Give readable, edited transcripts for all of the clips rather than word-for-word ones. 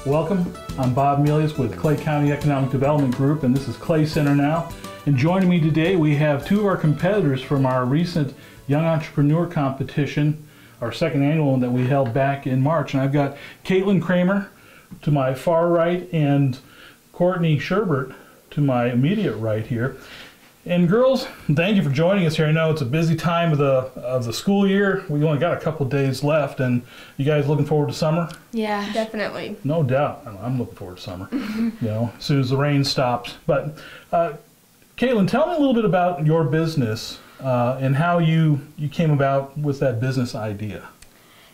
Welcome, I'm Bob Melius with Clay County Economic Development Group, and this is Clay Center Now. And joining me today, we have two of our competitors from our recent Young Entrepreneur Competition, our second annual one that we held back in March. And I've got Cramer to my far right and Courtney Sherbert to my immediate right here. And girls, thank you for joining us here. I know it's a busy time of the school year. We only got a couple of days left, and you guys looking forward to summer? Yeah, definitely. No doubt. I'm looking forward to summer. You know, as soon as the rain stops. But Caitlin, tell me a little bit about your business and how you came about with that business idea.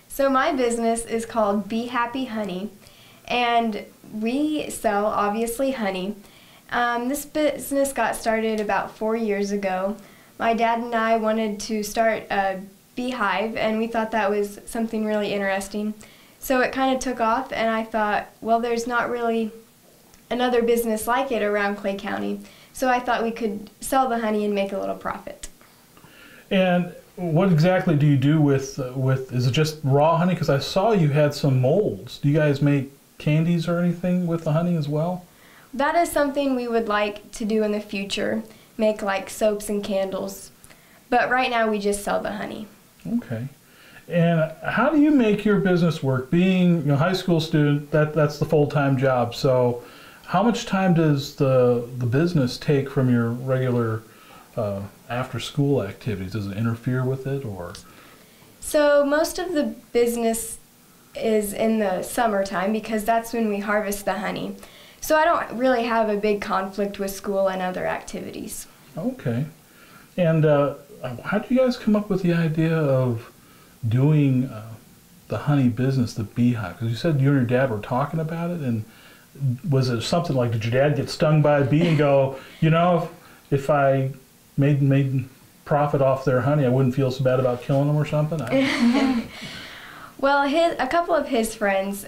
So my business is called Be Happy Honey, and we sell, obviously, honey. This business got started about 4 years ago. My dad and I wanted to start a beehive, and we thought that was something really interesting. So it kind of took off, and I thought, well, there's not really another business like it around Clay County. So I thought we could sell the honey and make a little profit. And what exactly do you do with is it just raw honey? Because I saw you had some molds. Do you guys make candies or anything with the honey as well? That is something we would like to do in the future, make like soaps and candles. But right now we just sell the honey. Okay. And how do you make your business work? Being a high school student, that's the full-time job. So how much time does the business take from your regular after-school activities? Does it interfere with it, or? So most of the business is in the summertime because that's when we harvest the honey. So I don't really have a big conflict with school and other activities. Okay. And how did you guys come up with the idea of doing the honey business, the beehive? Because you said you and your dad were talking about it, and was it something like, did your dad get stung by a bee and go, you know, if I made profit off their honey, I wouldn't feel so bad about killing them or something? Well, a couple of his friends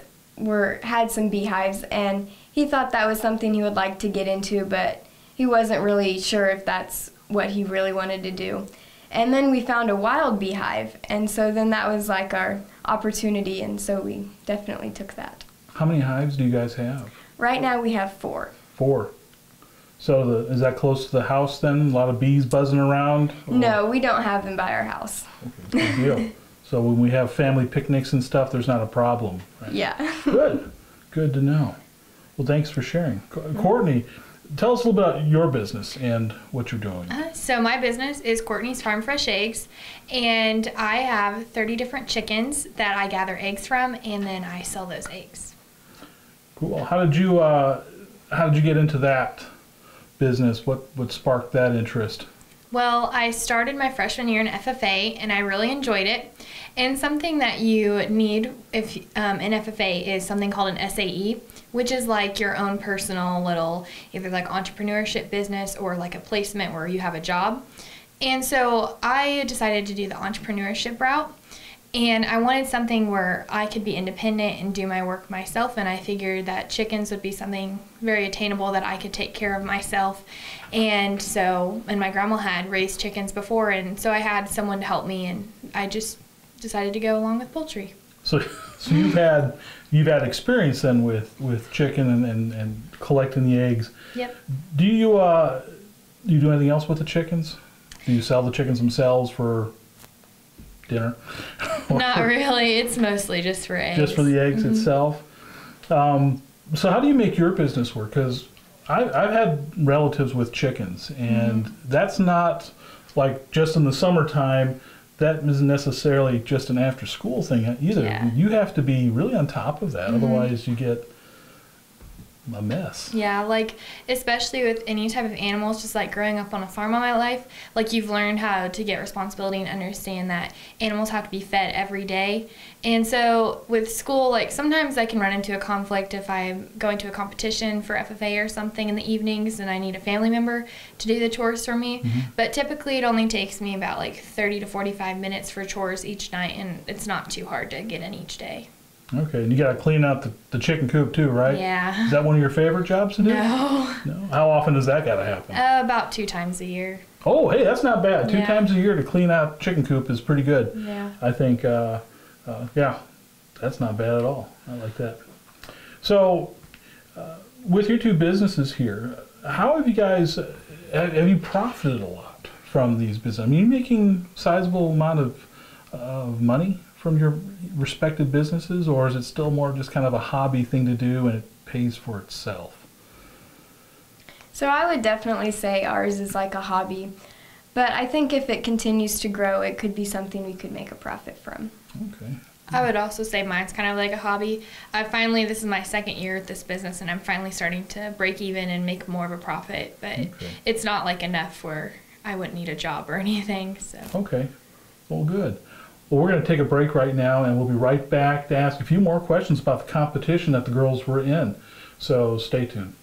had some beehives, and he thought that was something he would like to get into, but he wasn't really sure if that's what he really wanted to do. And then we found a wild beehive, and so then that was like our opportunity, and so we definitely took that. How many hives do you guys have? Right now we have 4. 4. So is that close to the house then? A lot of bees buzzing around? Or? No, we don't have them by our house. Okay, good deal. So when we have family picnics and stuff, there's not a problem, right? Yeah. Good to know. Well, thanks for sharing. Courtney, tell us a little bit about your business and what you're doing. So my business is Courtney's Farm Fresh Eggs, and I have 30 different chickens that I gather eggs from, and then I sell those eggs. Cool. How did you get into that business? What sparked that interest? Well, I started my freshman year in FFA, and I really enjoyed it. And something that you need if in FFA is something called an SAE, which is like your own personal little either like entrepreneurship business or like a placement where you have a job. And so I decided to do the entrepreneurship route. And I wanted something where I could be independent and do my work myself, and I figured that chickens would be something very attainable that I could take care of myself. And my grandma had raised chickens before, and so I had someone to help me, and I just decided to go along with poultry. So you've had experience then with chicken and collecting the eggs. Yep. Do you do anything else with the chickens? Do you sell the chickens themselves for dinner? Not really. It's mostly just for eggs. Just for the eggs itself. So how do you make your business work? Because I've had relatives with chickens, and that's not like just in the summertime. That isn't necessarily just an after-school thing either. Yeah. You have to be really on top of that, otherwise you get a mess. Yeah, like especially with any type of animals, just like growing up on a farm all my life, like you've learned how to get responsibility and understand that animals have to be fed every day. And so with school, like sometimes I can run into a conflict if I'm going to a competition for FFA or something in the evenings and I need a family member to do the chores for me. But typically it only takes me about like 30 to 45 minutes for chores each night, and it's not too hard to get in each day. Okay, and you got to clean out the chicken coop too, right? Yeah. Is that one of your favorite jobs to do? No. No? How often does that got to happen? About 2 times a year. Oh, hey, that's not bad. 2 Yeah. times a year to clean out chicken coop is pretty good. Yeah. I think, yeah, that's not bad at all. I like that. So, with your two businesses here, how have you guys, have you profited a lot from these businesses? I mean, are you making a sizable amount of money from your respective businesses, or is it still more just kind of a hobby thing to do and it pays for itself? So I would definitely say ours is like a hobby, but I think if it continues to grow, it could be something we could make a profit from. Okay. I would also say mine's kind of like a hobby. This is my second year at this business, and I'm finally starting to break even and make more of a profit, but it's not like enough where I wouldn't need a job or anything. So. Okay. Well, good. Well, we're going to take a break right now, and we'll be right back to ask a few more questions about the competition that the girls were in. So stay tuned.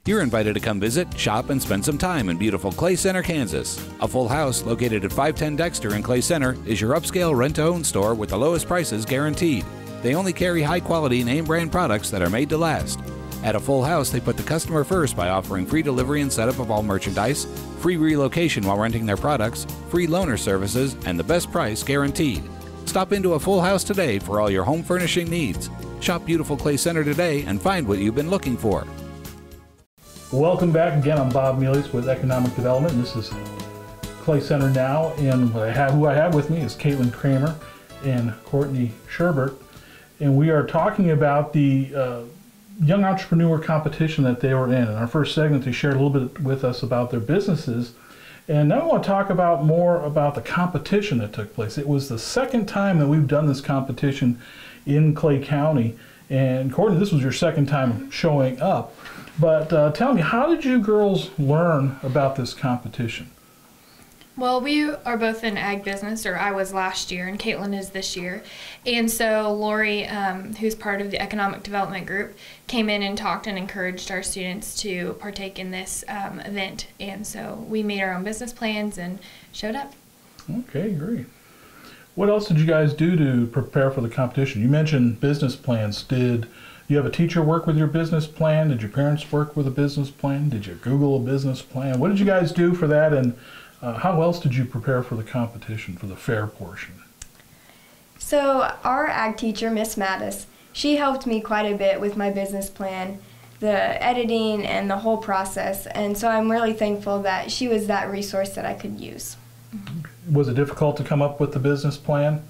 You're invited to come visit, shop, and spend some time in beautiful Clay Center, Kansas. A full house located at 510 Dexter in Clay Center is your upscale rent-to-own store with the lowest prices guaranteed. They only carry high-quality name-brand products that are made to last. At a full house, they put the customer first by offering free delivery and setup of all merchandise, free relocation while renting their products, free loaner services, and the best price guaranteed. Stop into a full house today for all your home furnishing needs. Shop beautiful Clay Center today and find what you've been looking for. Welcome back again. I'm Bob Melius with Economic Development, and this is Clay Center Now. And who I have with me is Cramer and Courtney Sherbert, and we are talking about the young entrepreneur competition that they were in. In our first segment, they shared a little bit with us about their businesses, and now I want to talk about more about the competition that took place. It was the second time that we've done this competition in Clay County, and Courtney, this was your second time showing up. But tell me, how did you girls learn about this competition? Well, we are both in ag business, or I was last year, and Caitlin is this year. And so Lori, who's part of the Economic Development Group, came in and talked and encouraged our students to partake in this event. And so we made our own business plans and showed up. Okay, great. What else did you guys do to prepare for the competition? You mentioned business plans. Did you have a teacher work with your business plan? Did your parents work with a business plan? Did you Google a business plan? What did you guys do for that, and how else did you prepare for the competition, for the fair portion? So our ag teacher, Miss Mattis, she helped me quite a bit with my business plan, the editing, and the whole process. And so I'm really thankful that she was that resource that I could use. Was it difficult to come up with the business plan?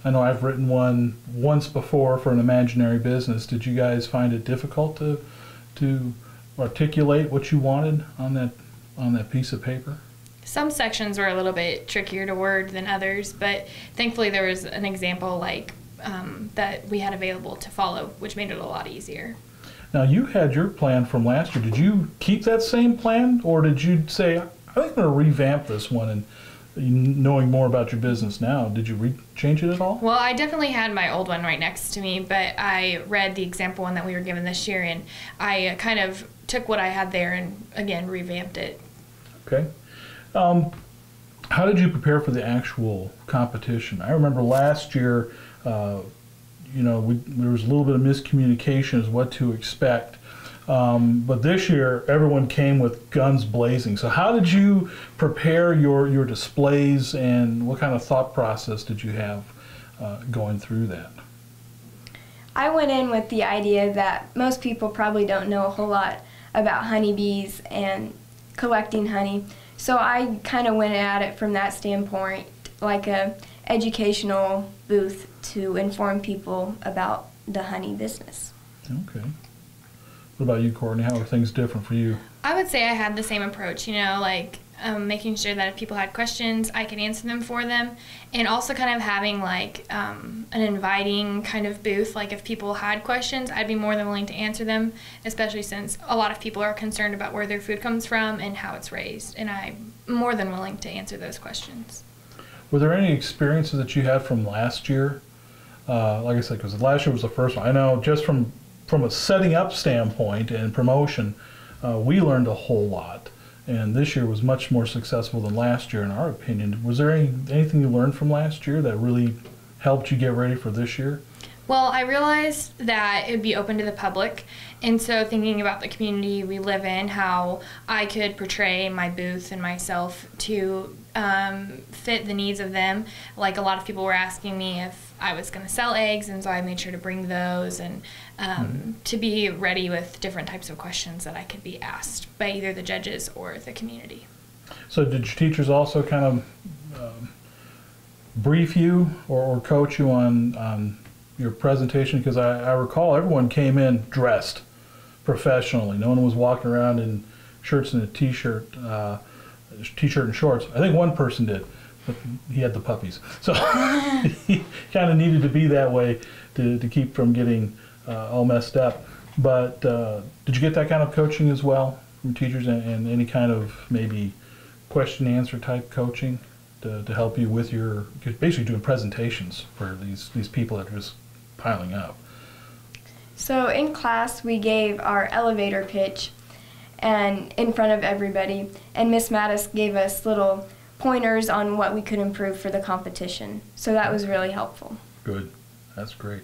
I know I've written one once before for an imaginary business. Did you guys find it difficult to articulate what you wanted on that piece of paper? Some sections were a little bit trickier to word than others, but thankfully there was an example that we had available to follow, which made it a lot easier. Now, you had your plan from last year. Did you keep that same plan, or did you say, I think I'm going to revamp this one, and knowing more about your business now, did you change it at all? Well, I definitely had my old one right next to me, but I read the example one that we were given this year, and I kind of took what I had there and, again, revamped it. Okay. How did you prepare for the actual competition? I remember last year, there was a little bit of miscommunication as what to expect. But this year, everyone came with guns blazing. So how did you prepare your displays, and what kind of thought process did you have going through that? I went in with the idea that most people probably don't know a whole lot about honeybees and collecting honey. So I kind of went at it from that standpoint, like a educational booth to inform people about the honey business. Okay. What about you, Courtney? How are things different for you? I would say I had the same approach, making sure that if people had questions, I could answer them for them, and also kind of having an inviting kind of booth. Like if people had questions, I'd be more than willing to answer them, especially since a lot of people are concerned about where their food comes from and how it's raised, and I'm more than willing to answer those questions. Were there any experiences that you had from last year? Like I said, because last year was the first one. I know just from a setting up standpoint and promotion, we learned a whole lot. And this year was much more successful than last year, in our opinion. Was there anything you learned from last year that really helped you get ready for this year? Well, I realized that it would be open to the public, and so thinking about the community we live in, how I could portray my booth and myself to fit the needs of them. Like, a lot of people were asking me if I was going to sell eggs, and so I made sure to bring those and to be ready with different types of questions that I could be asked by either the judges or the community. So did your teachers also kind of brief you or coach you on your presentation? Because I recall everyone came in dressed professionally. No one was walking around in shirts and a t-shirt and shorts. I think one person did, but he had the puppies. So he kind of needed to be that way to keep from getting all messed up. But did you get that kind of coaching as well from teachers, and any kind of maybe question and answer type coaching to help you with your, basically doing presentations for these people that are just piling up? So in class, we gave our elevator pitch and in front of everybody, and Miss Mattis gave us little pointers on what we could improve for the competition. So that was really helpful. Good. That's great.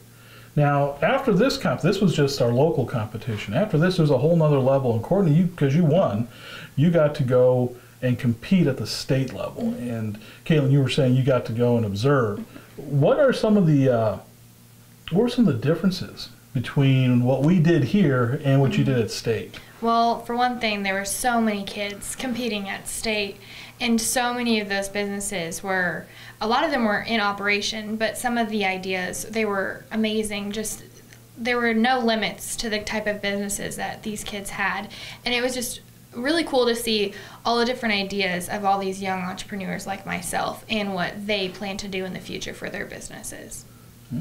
Now, after this this was just our local competition. After this, there's a whole nother level. And Courtney, because you won, you got to go and compete at the state level. Mm-hmm. And Caitlin, you were saying you got to go and observe. What are some of the differences between what we did here and what you did at state? Well, for one thing, there were so many kids competing at state, and so many of those businesses were, a lot of them were in operation, but some of the ideas, they were amazing. Just, there were no limits to the type of businesses that these kids had, and it was just really cool to see all the different ideas of all these young entrepreneurs like myself and what they plan to do in the future for their businesses.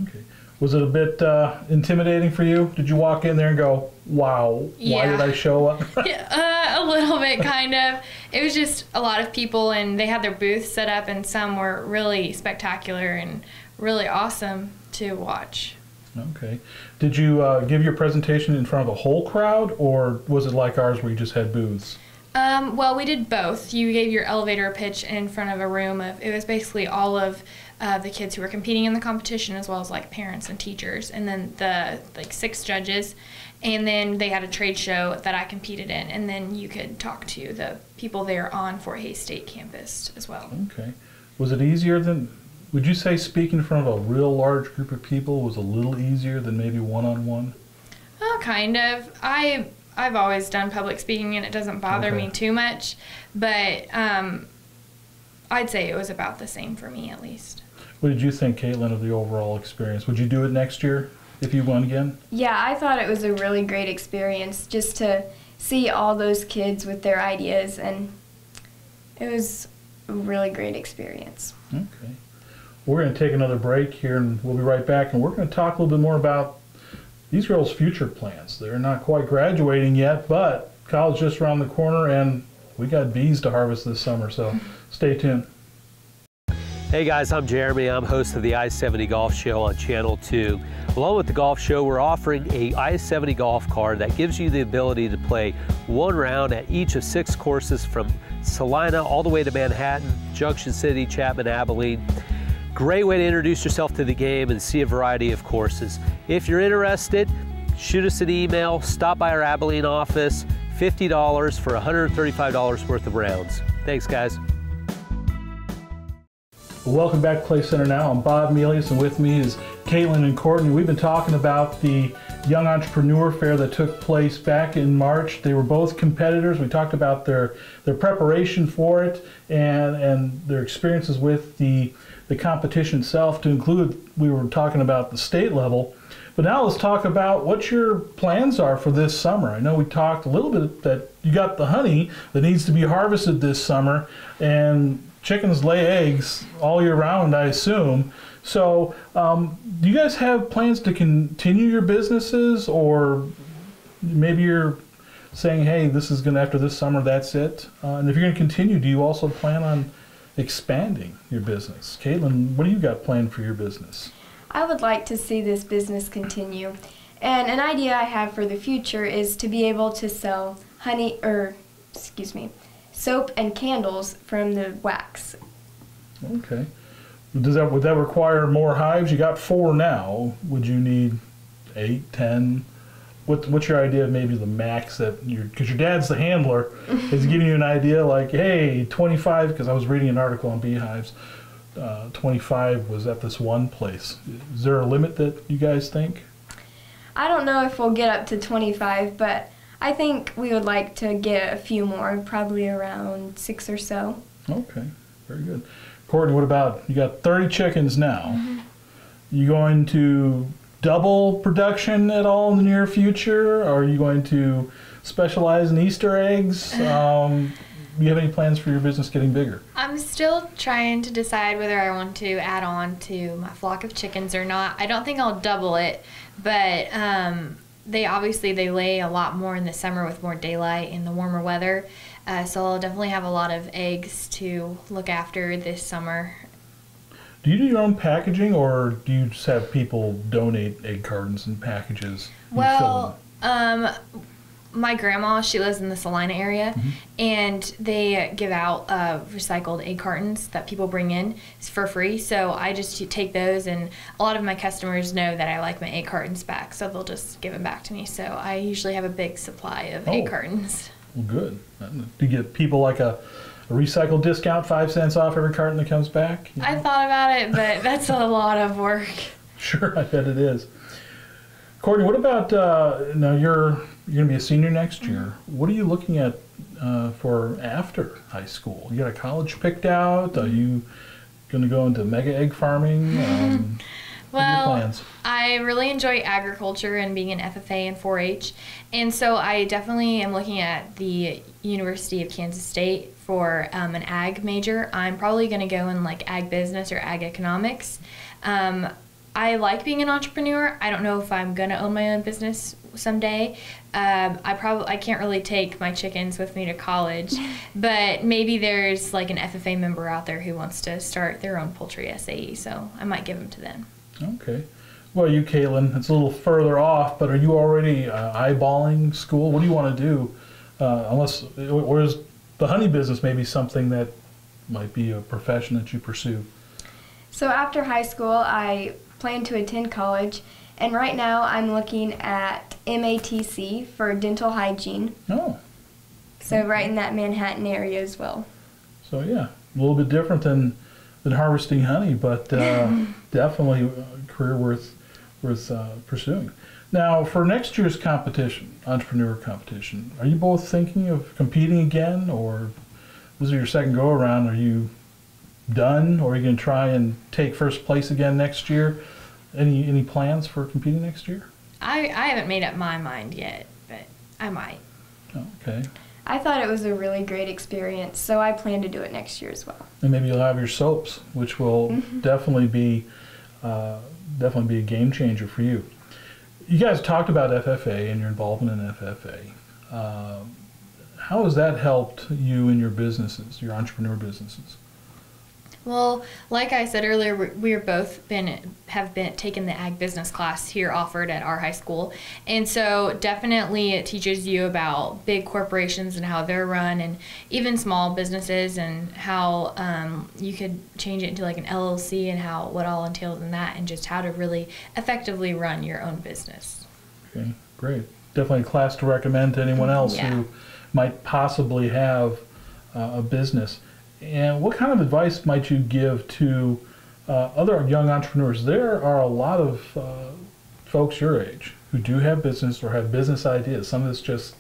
Okay. Was it a bit intimidating for you? Did you walk in there and go, wow, why did I show up? Yeah, a little bit, kind of. It was just a lot of people, and they had their booths set up, and some were really spectacular and really awesome to watch. Okay. Did you give your presentation in front of a whole crowd, or was it like ours where you just had booths? Well, we did both. You gave your elevator pitch in front of a room of, it was basically all of the kids who were competing in the competition, as well as like parents and teachers, and then the 6 judges, and then they had a trade show that I competed in, and then you could talk to the people there on Fort Hays State campus as well. Okay. Was it easier than, would you say speaking in front of a real large group of people was a little easier than maybe one-on-one? Oh, kind of. I've always done public speaking, and it doesn't bother me too much, but I'd say it was about the same for me, at least. What did you think, Caitlin, of the overall experience? Would you do it next year if you won again? Yeah, I thought it was a really great experience just to see all those kids with their ideas, and it was a really great experience. Okay. We're going to take another break here, and we'll be right back, and we're going to talk a little bit more about these girls' future plans. They're not quite graduating yet, but college just around the corner, and we got bees to harvest this summer, so stay tuned. Hey guys, I'm Jeremy. I'm host of the I-70 Golf Show on Channel 2. Along with the golf show, we're offering a I-70 golf card that gives you the ability to play 1 round at each of 6 courses from Salina all the way to Manhattan, Junction City, Chapman, Abilene. Great way to introduce yourself to the game and see a variety of courses. If you're interested, shoot us an email, stop by our Abilene office, $50 for $135 worth of rounds. Thanks, guys. Welcome back to Clay Center Now. I'm Bob Melius, and with me is Caitlin and Courtney. We've been talking about the Young Entrepreneur Fair that took place back in March. They were both competitors. We talked about their preparation for it and their experiences with the competition itself. To include, we were talking about the state level. But now let's talk about what your plans are for this summer. I know we talked a little bit that you got the honey that needs to be harvested this summer, and chickens lay eggs all year round, I assume. So do you guys have plans to continue your businesses, or maybe you're saying, hey, this is going to, after this summer, that's it? And if you're going to continue, do you also plan on expanding your business? Caitlin, what do you got planned for your business? I would like to see this business continue. And an idea I have for the future is to be able to sell soap and candles from the wax. Okay. Would that require more hives? You got 4 now. Would you need 8, 10? What's your idea of maybe the max that because your dad's the handler, is he giving you an idea like, hey, 25, because I was reading an article on beehives, 25 was at this one place. Is there a limit that you guys think? I don't know if we'll get up to 25, but I think we would like to get a few more, probably around 6 or so. Okay, very good. Courtney, what about, you got 30 chickens now. You going to double production at all in the near future? Are you going to specialize in Easter eggs? Do you have any plans for your business getting bigger? I'm still trying to decide whether I want to add on to my flock of chickens or not. I don't think I'll double it, but they lay a lot more in the summer with more daylight and the warmer weather. So I'll definitely have a lot of eggs to look after this summer. Do you do your own packaging, or do you just have people donate egg cartons and packages? Well, my grandma, she lives in the Salina area, and they give out recycled egg cartons that people bring in for free. So I just take those, and a lot of my customers know that I like my egg cartons back, so they'll just give them back to me. So I usually have a big supply of egg cartons. Well, good. Do you get people like a recycle discount, 5 cents off every carton that comes back? You know? I thought about it, but that's a lot of work. Sure, I bet it is. Courtney, what about, now you're going to be a senior next year. What are you looking at for after high school? You got a college picked out? Are you going to go into mega egg farming? What are your plans? I really enjoy agriculture and being an FFA and 4-H, and so I definitely am looking at the University of Kansas State for an ag major. I'm probably going to go in like ag business or ag economics. I like being an entrepreneur. I don't know if I'm going to own my own business someday. I can't really take my chickens with me to college, but maybe there's like an FFA member out there who wants to start their own poultry SAE, so I might give them to them. Okay. Well, you, Caitlin, it's a little further off, but are you already eyeballing school? What do you want to do? Or is the honey business maybe something that might be a profession that you pursue? So after high school, I plan to attend college, and right now I'm looking at MATC for dental hygiene. Oh. So right in that Manhattan area as well. So yeah, a little bit different than harvesting honey, but definitely a career worth pursuing. Now, for next year's competition, entrepreneur competition, are you both thinking of competing again, or this is your second go around? Are you done, or are you going to try and take first place again next year? Any plans for competing next year? I haven't made up my mind yet, but I might. Okay. I thought it was a really great experience, so I plan to do it next year as well. And maybe you'll have your soaps, which will definitely be a game changer for you. You guys talked about FFA and your involvement in FFA. How has that helped you in your businesses, your entrepreneur businesses? Well, like I said earlier, we are both have taken the ag business class here offered at our high school, and so definitely it teaches you about big corporations and how they're run, and even small businesses, and how you could change it into like an LLC and what all entails in that, and just how to really effectively run your own business. Okay, great. Definitely a class to recommend to anyone else who might possibly have a business. And what kind of advice might you give to other young entrepreneurs? There are a lot of folks your age who do have business or have business ideas. Some of it's just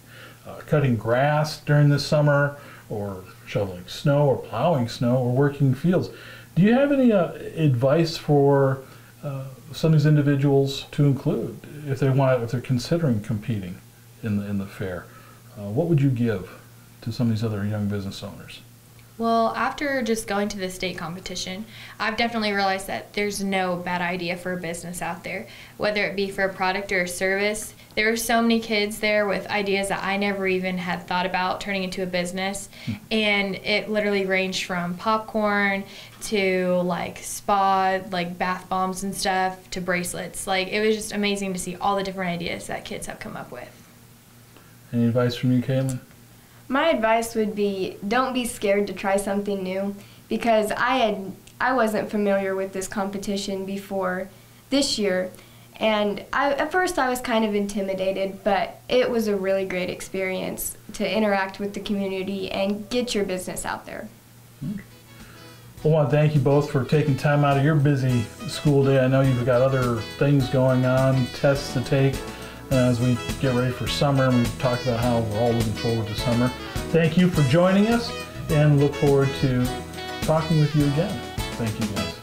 cutting grass during the summer, or shoveling snow, or plowing snow, or working fields. Do you have any advice for some of these individuals to include if they're considering competing in the fair? What would you give to some of these other young business owners? Well, after just going to the state competition, I've definitely realized that there's no bad idea for a business out there, whether it be for a product or a service. There are so many kids there with ideas that I never even had thought about turning into a business, and it literally ranged from popcorn to like spa, like bath bombs and stuff, to bracelets. Like, it was just amazing to see all the different ideas that kids have come up with. Any advice from you, Caitlin? My advice would be, don't be scared to try something new, because I I wasn't familiar with this competition before this year. And at first I was kind of intimidated, but it was a really great experience to interact with the community and get your business out there. I want to thank you both for taking time out of your busy school day. I know you've got other things going on, tests to take as we get ready for summer, and we've talked about how we're all looking forward to summer. Thank you for joining us, and look forward to talking with you again. Thank you, guys.